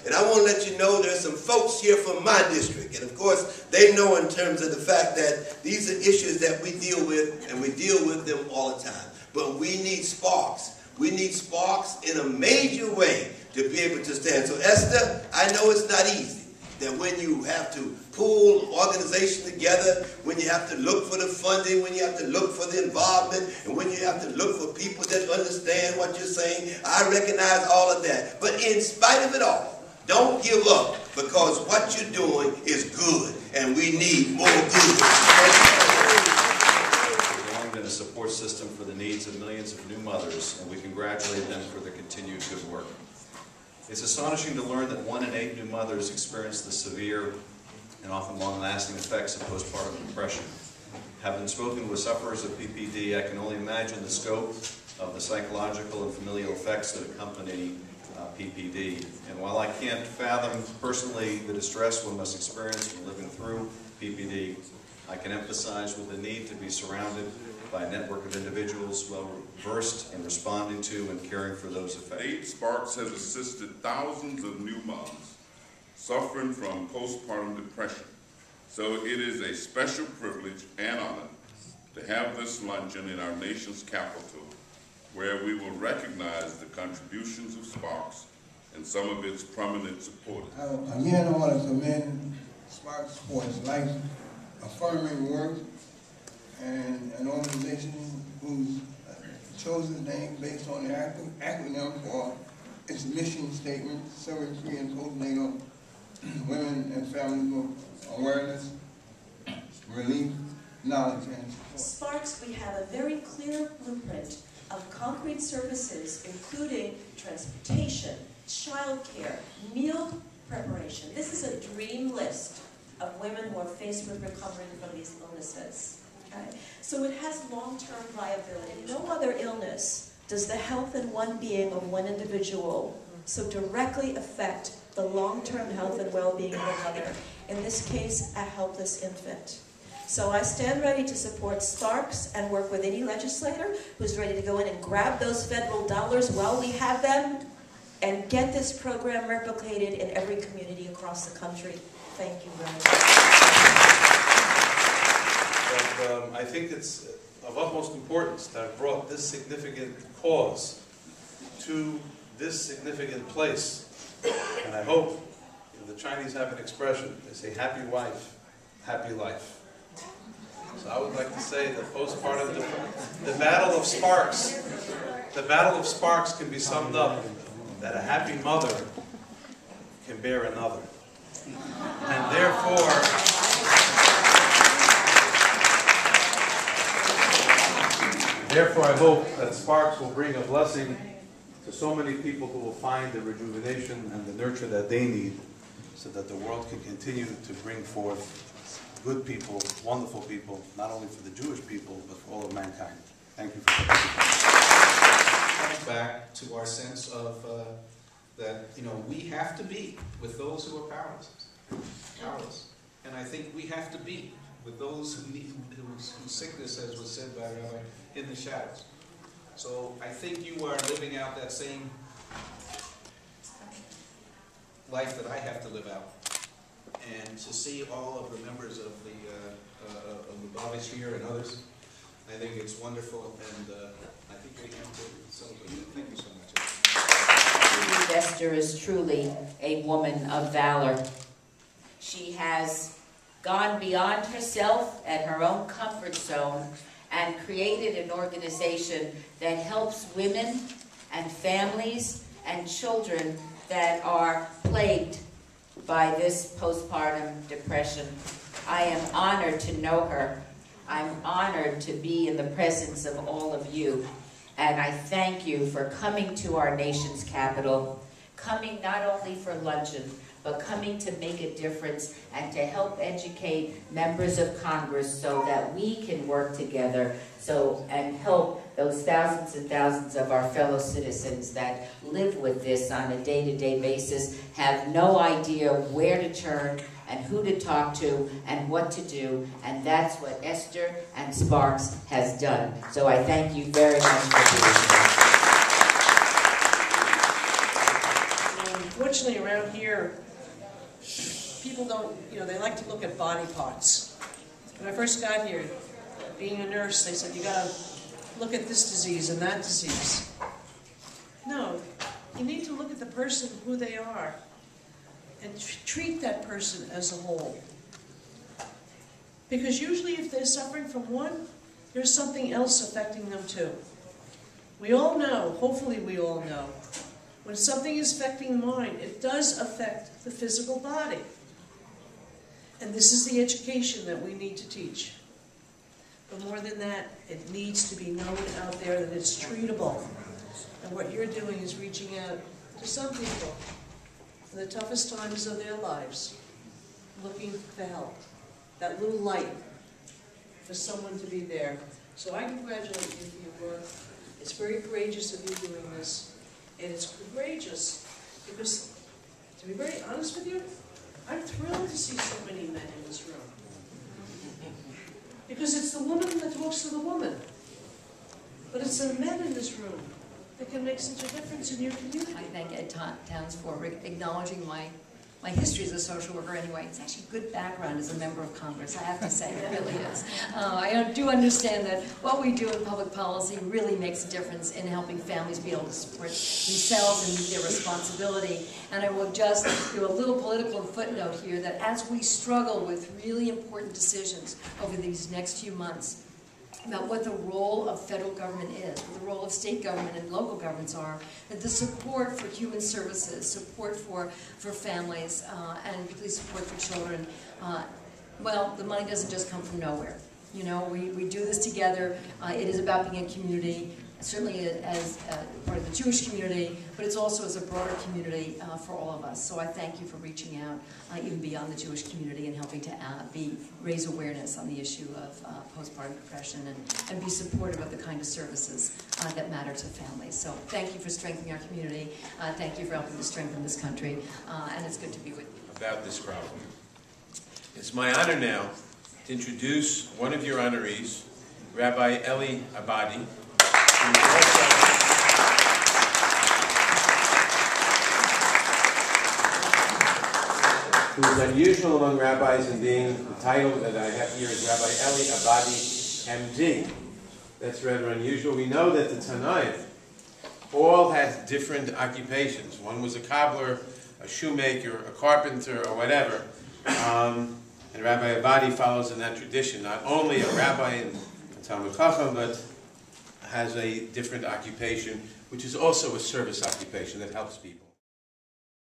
And I want to let you know there's some folks here from my district. And of course, they know in terms of the fact that these are issues that we deal with, and we deal with them all the time. But we need sparks. We need sparks in a major way to be able to stand. So Esther, I know it's not easy. That when you have to pull organization together, when you have to look for the funding, when you have to look for the involvement, and when you have to look for people that understand what you're saying, I recognize all of that. But in spite of it all, don't give up, because what you're doing is good, and we need more good. We've long been a support system for the needs of millions of new mothers, and we congratulate them for their continued good work. It's astonishing to learn that 1 in 8 new mothers experience the severe and often long-lasting effects of postpartum depression. Having spoken with sufferers of PPD, I can only imagine the scope of the psychological and familial effects that accompany PPD. And while I can't fathom personally the distress one must experience when living through PPD, I can empathize with the need to be surrounded by a network of individuals well versed in responding to and caring for those affected. Sparks has assisted thousands of new moms suffering from postpartum depression. So it is a special privilege and honor to have this luncheon in our nation's capital, where we will recognize the contributions of Sparks and some of its prominent supporters. Again, I want to commend Sparks for its life-affirming work, and an organization whose chosen name based on the acronym for its mission statement, serving free and postnatal women and families with awareness, relief, knowledge, and support. Sparks, we have a very clear blueprint of concrete services, including transportation, childcare, meal preparation. This is a dream list of women who are faced with recovering from these illnesses. Okay? So it has long-term viability. No other illness does the health in one being of one individual so directly affect the long-term health and well-being of a mother. In this case, a helpless infant. So I stand ready to support Sparks and work with any legislator who's ready to go in and grab those federal dollars while we have them and get this program replicated in every community across the country. Thank you very much. But, I think it's of utmost importance to have brought this significant cause to this significant place. And I hope, the Chinese have an expression, they say, happy wife, happy life. So I would like to say that postpartum, the battle of sparks can be summed up that a happy mother can bear another. And therefore I hope that Sparks will bring a blessing to so many people who will find the rejuvenation and the nurture that they need so that the world can continue to bring forth good people, wonderful people, not only for the Jewish people, but for all of mankind. Thank you for coming back to our sense of that, we have to be with those who are powerless. And I think we have to be with those whose sickness, as was said by Rabbi, in the shadows. So I think you are living out that same life that I have to live out. And to see all of the members of the Abadis here and others, I think it's wonderful, and I think we have to celebrate it. Thank you so much. Esther is truly a woman of valor. She has gone beyond herself and her own comfort zone and created an organization that helps women and families and children that are plagued by this postpartum depression. I am honored to know her. I'm honored to be in the presence of all of you. And I thank you for coming to our nation's capital, coming not only for luncheon, but coming to make a difference and to help educate members of Congress so that we can work together and help those thousands and thousands of our fellow citizens that live with this on a day-to-day basis, have no idea where to turn and who to talk to and what to do, and that's what Esther and Sparks has done. So I thank you very much for being here. unfortunately around here, people don't, they like to look at body parts. When I first got here, being a nurse, they said, you gotta look at this disease and that disease. No, you need to look at the person, who they are, and treat that person as a whole. Because usually if they're suffering from one, there's something else affecting them too. We all know, hopefully we all know, when something is affecting the mind, it does affect the physical body. And this is the education that we need to teach. But more than that, it needs to be known out there that it's treatable. And what you're doing is reaching out to some people in the toughest times of their lives, looking for help. That little light for someone to be there. So I congratulate you for your work. It's very courageous of you doing this. And it's courageous because, to be very honest with you, I'm thrilled to see so many men in this room. Because it's the woman that talks to the woman. But it's the men in this room that can make such a difference in your community. I thank Ed Towns for acknowledging my history as a social worker anyway. It's actually good background as a member of Congress, I have to say, it really is. I do understand that what we do in public policy really makes a difference in helping families be able to support themselves and meet their responsibility. And I will just do a little political footnote here that as we struggle with really important decisions over these next few months, about what the role of federal government is, what the role of state government and local governments are, that the support for human services, support for families, and particularly support for children, well, the money doesn't just come from nowhere. We do this together. It is about being a community, certainly as part of the Jewish community, but it's also as a broader community for all of us. So I thank you for reaching out even beyond the Jewish community and helping to raise awareness on the issue of postpartum depression and be supportive of the kind of services that matter to families. So thank you for strengthening our community. Thank you for helping to strengthen this country. And it's good to be with you. About this problem. It's my honor now to introduce one of your honorees, Rabbi Abadi, who's unusual among rabbis in being the title that I have here is Rabbi Eli Abadi, MD. That's rather unusual. We know that the Tanaim all had different occupations. One was a cobbler, a shoemaker, a carpenter, or whatever. And Rabbi Abadi follows in that tradition, not only a rabbi and a Talmud Chacham, but has a different occupation, which is also a service occupation that helps people.